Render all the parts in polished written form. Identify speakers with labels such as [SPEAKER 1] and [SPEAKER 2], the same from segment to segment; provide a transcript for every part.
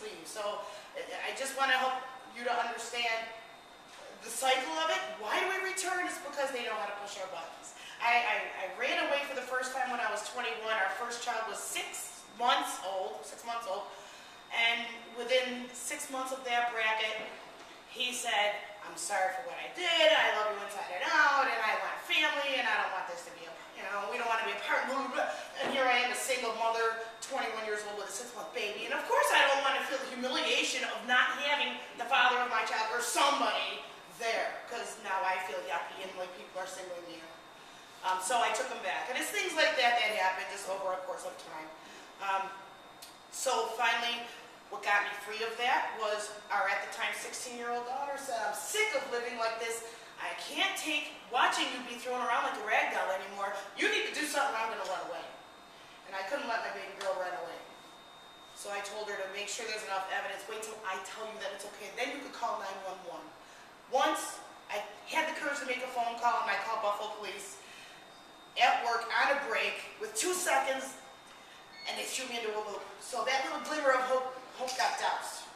[SPEAKER 1] leave. So I just want to help you to understand the cycle of it. Why do we return? It's because they know how to push our buttons. I ran away for the first time when I was 21. Our first child was 6 months old, and within 6 months of that bracket, he said, I'm sorry for what I did, I love you inside and out, and I want family, and I don't want this to be we don't want to be apart, and here I am, a single mother, 21 years old with a 6-month baby, and of course I don't want to feel the humiliation of not having the father of my child or somebody there, because now I feel yucky and like people are singling me out. So I took him back, and it's things like that that happen just over a course of time. So finally, what got me free of that was our, at the time, 16-year-old daughter said, I'm sick of living like this. I can't take watching you be thrown around like a rag doll anymore. You need to do something or I'm going to run away. And I couldn't let my baby girl run away. So I told her to make sure there's enough evidence. Wait till I tell you that it's okay. Then you could call 911. Once I had the courage to make a phone call, and I called Buffalo Police at work on a break with 2 seconds, and they threw me into a loop. So that little glimmer of hope got doused.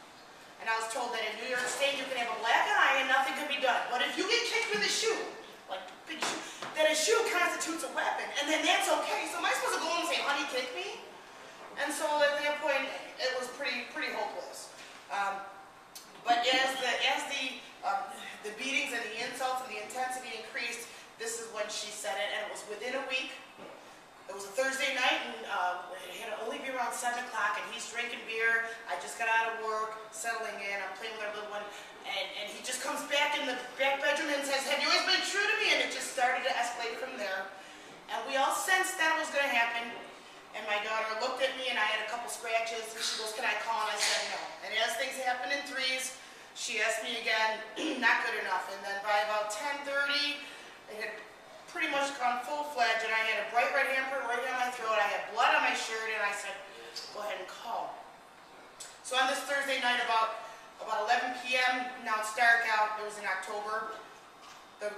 [SPEAKER 1] And I was told that in New York State you can have a black eye and nothing can be done. But if you get kicked with a shoe, like a big shoe, then a shoe constitutes a weapon, and then that's okay. So am I supposed to go home and say, honey, kick me? And so at that point, it was pretty hopeless. But as the beatings and the insults and the intensity increased, this is when she said it, and it was within a week. It was a Thursday night, and it had to only be around 7 o'clock, and he's drinking beer. I just got out of work, settling in. I'm playing with our little one, and he just comes back in the back bedroom and says, have you always been true to me? And it just started to escalate from there. And we all sensed that it was going to happen. And my daughter looked at me, and I had a couple scratches, and she goes, can I call? And I said no. And as things happen in threes, she asked me again, not good enough. And then by about 10:30, it had pretty much gone full-fledged, and I had a bright red handprint right down my throat. I had blood on my shirt, and I said, go ahead and call. So on this Thursday night, about 11 p.m., now it's dark out, it was in October, the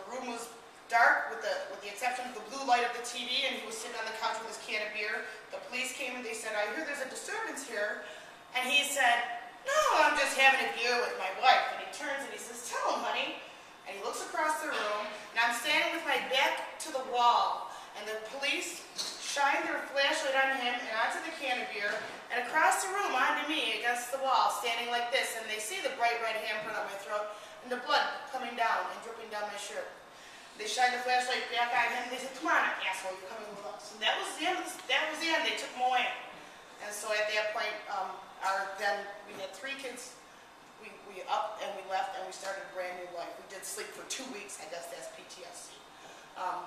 [SPEAKER 1] room was dark with the exception of the blue light of the TV, and he was sitting on the couch with his can of beer. The police came and they said, I hear there's a disturbance here. And he said, no, I'm just having a beer with my wife. And he turns and he says, tell him, honey. And he looks across the room, and I'm standing with my back to the wall, and the police shine their flashlight on him and onto the can of beer, and across the room onto me against the wall, standing like this, and they see the bright red handprint on my throat, and the blood coming down and dripping down my shirt. They shine the flashlight back on him, and they said, come on, asshole, you're coming with us. And that was the end. They took him away. And so at that point, then we had 3 kids. We upped and we left and we started a brand new life. We did sleep for 2 weeks. I guess that's PTSD.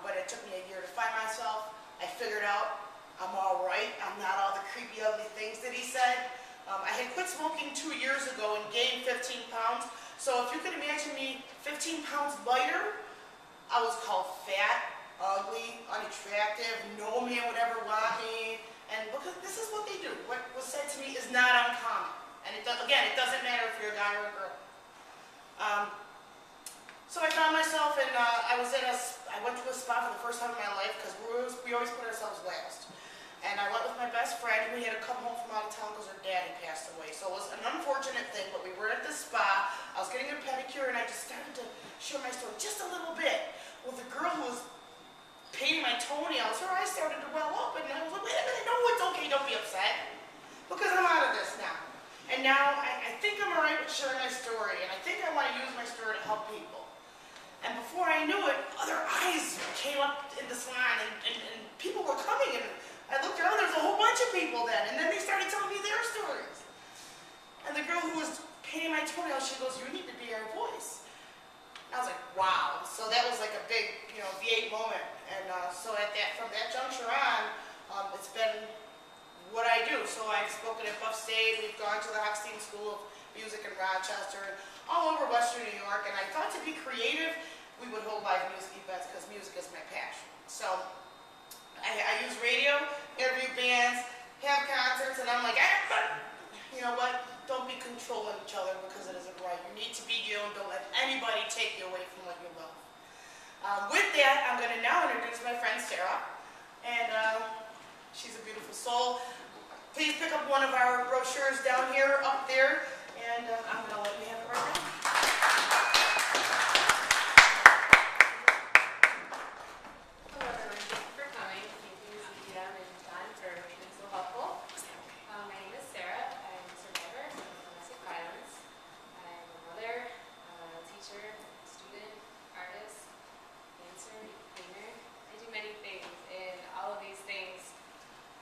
[SPEAKER 1] But it took me a year to find myself. I figured out I'm all right. I'm not all the creepy, ugly things that he said. I had quit smoking 2 years ago and gained 15 pounds. So if you could imagine me 15 pounds lighter, I was called fat, ugly, unattractive. No man would ever want me. And because this is what they do. What was said to me is not uncommon. And again, it doesn't matter if you're a guy or a girl. So I found myself, and I went to a spa for the first time in my life because we always put ourselves last. And I went with my best friend, and we had to come home from out of town because her dad had passed away. So it was an unfortunate thing, but we were at the spa. I was getting a pedicure, and I just started to share my story just a little bit. Well, the girl who was painting my toenails, her eyes started to well up, and I was like, wait a minute, no, it's okay, don't be upset, because I'm out of this now. And now I think I'm all right with sharing my story, and I think I want to use my story to help people. And before I knew it, other eyes came up in the salon, and people were coming, and I looked around, there was a whole bunch of people then, and then they started telling me their stories. And the girl who was painting my toenails, she goes, you need to be our voice. And I was like, wow. So that was like a big, V8 moment. And so from that juncture on, it's been what I do. So I've spoken at Buff State, we've gone to the Hochstein School of Music in Rochester, and all over Western New York, and I thought to be creative, we would hold live music events because music is my passion. So I use radio, interview bands, have concerts, and I'm like, you know what, don't be controlling each other because it isn't right. You need to be you, and don't let anybody take you away from what you love. With that, I'm going to now introduce my friend Sara, and she's a beautiful soul. please pick up one of our brochures down here, up there, and I'm going to let you have it right now.
[SPEAKER 2] Hello everyone, thank you for coming. Thank you ZGM and John for being so helpful. My name is Sarah. I'm a survivor of domestic violence. I'm a mother, a teacher, student, artist, dancer, cleaner. I do many things, and all of these things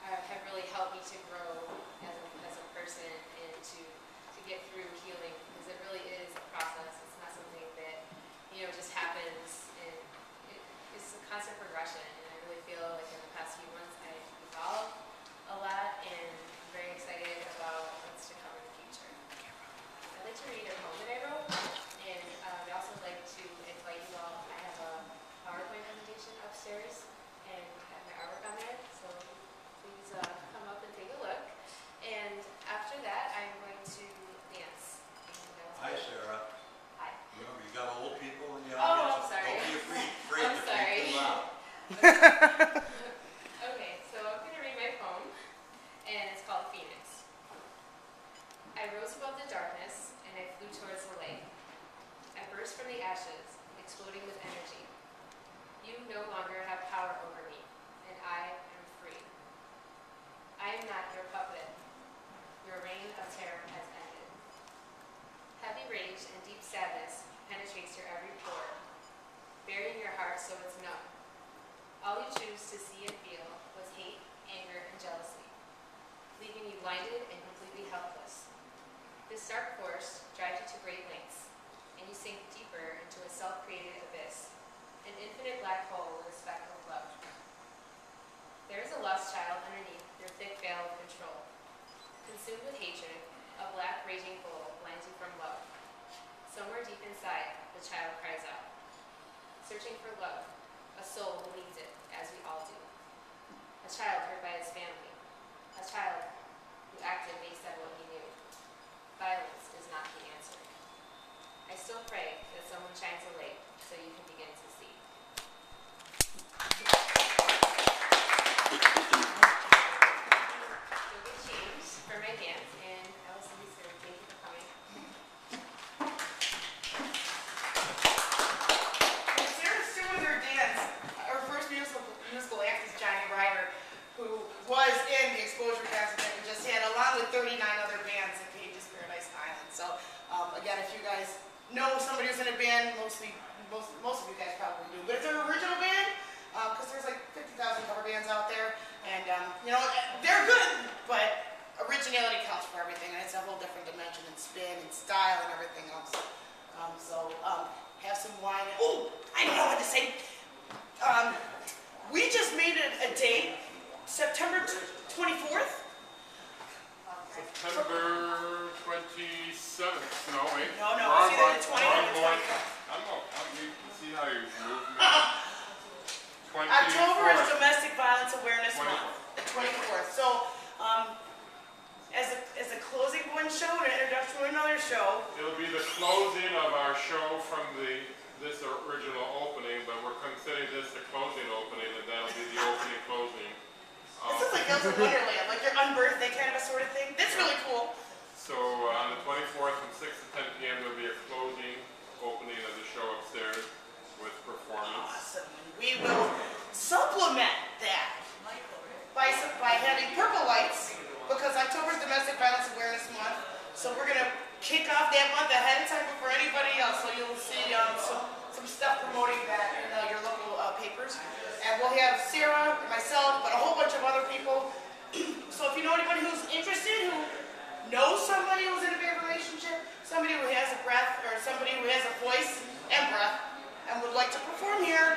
[SPEAKER 2] have really helped me to grow as a person and to get through healing, because it really is a process. It's not something that, just happens, and it's a constant progression. And I really feel like in the past few months I've evolved a lot, and I'm very excited about what's to come in the future. I'd like to read a poem that I wrote, and I'd also like to invite you all. I have a PowerPoint presentation upstairs, and I have my artwork on there, so please come up and take a look. And after that, I'm going to dance.
[SPEAKER 3] Hi, Sarah.
[SPEAKER 2] Hi.
[SPEAKER 3] Remember, you got old people in the
[SPEAKER 2] Oh,
[SPEAKER 3] audience.
[SPEAKER 2] I'm sorry.
[SPEAKER 3] Don't be afraid
[SPEAKER 2] I'm
[SPEAKER 3] to
[SPEAKER 2] sorry.
[SPEAKER 3] speak too loud.
[SPEAKER 2] Okay, so I'm going to read my poem, and it's called Phoenix. I rose above the darkness, and I flew towards the light. I burst from the ashes, exploding with energy. You no longer have power over me, and I am free. I am not your puppet. Your reign of terror has ended. Heavy rage and deep sadness penetrates your every pore, burying your heart so it's numb. All you choose to see and feel was hate, anger, and jealousy, leaving you blinded and completely helpless. This dark force drives you to great lengths, and you sink deeper into a self-created abyss, an infinite black hole with a speck of love. There is a lust child underneath your thick veil of control. Consumed with hatred, a black raging hole blinds you from love. Somewhere deep inside, the child cries out, searching for love, a soul who needs it, as we all do. A child hurt by his family, a child who acted based on what he knew. Violence is not the answer. I still pray that someone shines a light so you can begin to see. For my dance, and I will see you soon. Thank you for coming.
[SPEAKER 1] When Sarah's doing her dance, her first musical act is Johnny Ryder, who was in the Exposure Dance that we just had, along with 39 other bands at Pages Paradise Island. So, again, if you guys know somebody who's in a band, most of you guys probably do, but it's an original band, because there's like 50,000 cover bands out there, and, they're good, but originality counts for everything, and it's a whole different dimension and spin and style and everything else. Have some wine. Oh, I know what to say. We just made a date, September 24th.
[SPEAKER 4] September 27th. No, wait.
[SPEAKER 1] No,
[SPEAKER 4] Wrong
[SPEAKER 1] it's either
[SPEAKER 4] month,
[SPEAKER 1] the 20th or the
[SPEAKER 4] wrong month.
[SPEAKER 1] 25th.
[SPEAKER 4] I don't know. You can see how you move me.
[SPEAKER 1] October is
[SPEAKER 4] 24th.
[SPEAKER 1] Domestic Violence Awareness
[SPEAKER 4] 24th.
[SPEAKER 1] Month, the 24th. So, as a closing one show and an introduction to another show.
[SPEAKER 4] It'll be the closing of our show from this original opening, but we're considering this the closing opening, and that'll be the opening closing.
[SPEAKER 1] This is like Alice in Wonderland, like your unbirthday kind of a sort of thing. That's really cool.
[SPEAKER 4] So on the 24th from 6 to 10 p.m. there'll be a closing opening of the show upstairs with performance.
[SPEAKER 1] Awesome. We will supplement that by having purple lights, because October is Domestic Violence Awareness Month. So we're going to kick off that month ahead of time before anybody else. So you'll see some stuff promoting that in your local papers. And we'll have Sarah, myself, but a whole bunch of other people. So if you know anybody who's interested, who knows somebody who's in a bad relationship, somebody who has a breath, or somebody who has a voice and breath, and would like to perform here,